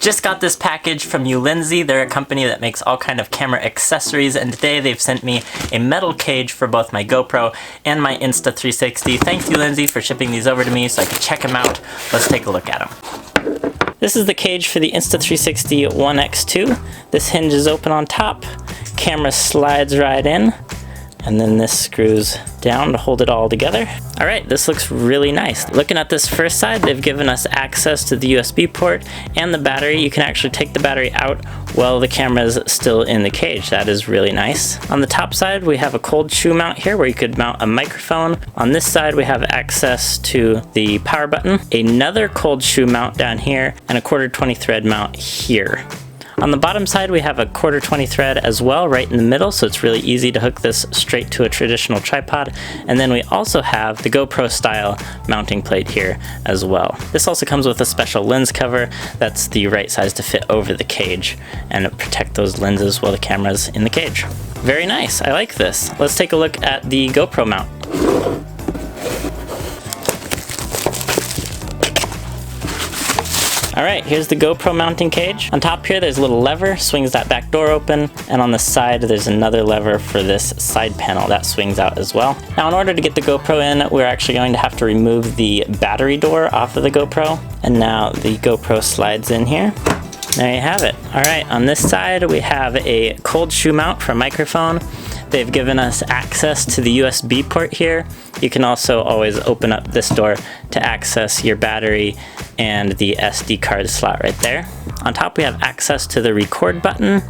Just got this package from Ulanzi. They're a company that makes all kind of camera accessories, and today they've sent me a metal cage for both my GoPro and my Insta360. Thanks Ulanzi for shipping these over to me so I could check them out. Let's take a look at them. This is the cage for the Insta360 1X2. This hinge is open on top, camera slides right in, and then this screws down to hold it all together. All right, this looks really nice. Looking at this first side, they've given us access to the USB port and the battery. You can actually take the battery out while the camera is still in the cage. That is really nice. On the top side, we have a cold shoe mount here where you could mount a microphone. On this side, we have access to the power button, another cold shoe mount down here, and a 1/4 thread mount here. On the bottom side, we have a 1/4 thread as well, right in the middle, so it's really easy to hook this straight to a traditional tripod. And then we also have the GoPro style mounting plate here as well. This also comes with a special lens cover that's the right size to fit over the cage and protect those lenses while the camera's in the cage. Very nice, I like this. Let's take a look at the GoPro mount. All right, here's the GoPro mounting cage. On top here, there's a little lever, swings that back door open, and on the side, there's another lever for this side panel that swings out as well. Now, in order to get the GoPro in, we're actually going to have to remove the battery door off of the GoPro, and now the GoPro slides in here. There you have it. All right, on this side, we have a cold shoe mount for a microphone. They've given us access to the USB port here. You can also always open up this door to access your battery and the SD card slot right there. On top we have access to the record button.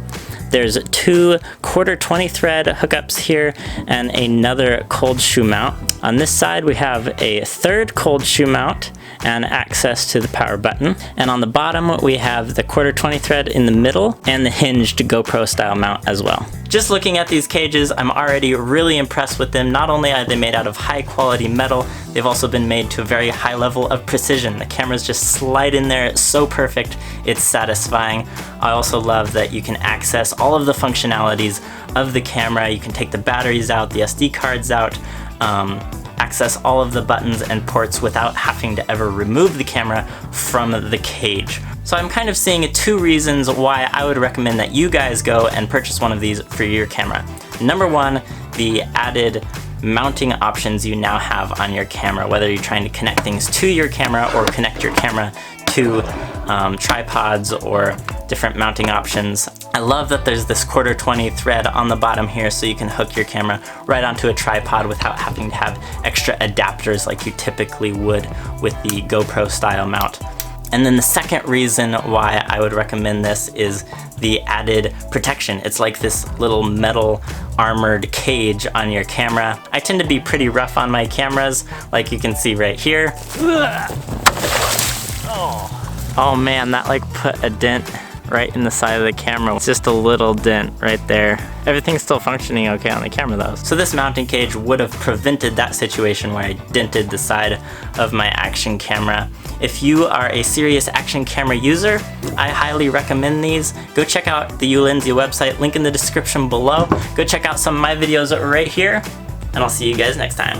There's 2 1/4 thread hookups here and another cold shoe mount. On this side we have a 3rd cold shoe mount and access to the power button. And on the bottom we have the 1/4 thread in the middle and the hinged GoPro style mount as well. Just looking at these cages, I'm already really impressed with them. Not only are they made out of high quality metal, they've also been made to a very high level of precision. The cameras just slide in there, it's so perfect, it's satisfying. I also love that you can access all of the functionalities of the camera. You can take the batteries out, the SD cards out, access all of the buttons and ports without having to ever remove the camera from the cage. So I'm kind of seeing 2 reasons why I would recommend that you guys go and purchase one of these for your camera. Number 1, the added mounting options you now have on your camera, whether you're trying to connect things to your camera or connect your camera to tripods or different mounting options. I love that there's this 1/4 thread on the bottom here so you can hook your camera right onto a tripod without having to have extra adapters like you typically would with the GoPro style mount. And then the second reason why I would recommend this is the added protection. It's like this little metal armored cage on your camera. I tend to be pretty rough on my cameras, like you can see right here. Oh man, that like put a dent right in the side of the camera. It's just a little dent right there. Everything's still functioning okay on the camera though. So this mounting cage would have prevented that situation where I dented the side of my action camera. If you are a serious action camera user, I highly recommend these. Go check out the Ulanzi website, link in the description below. Go check out some of my videos right here, and I'll see you guys next time.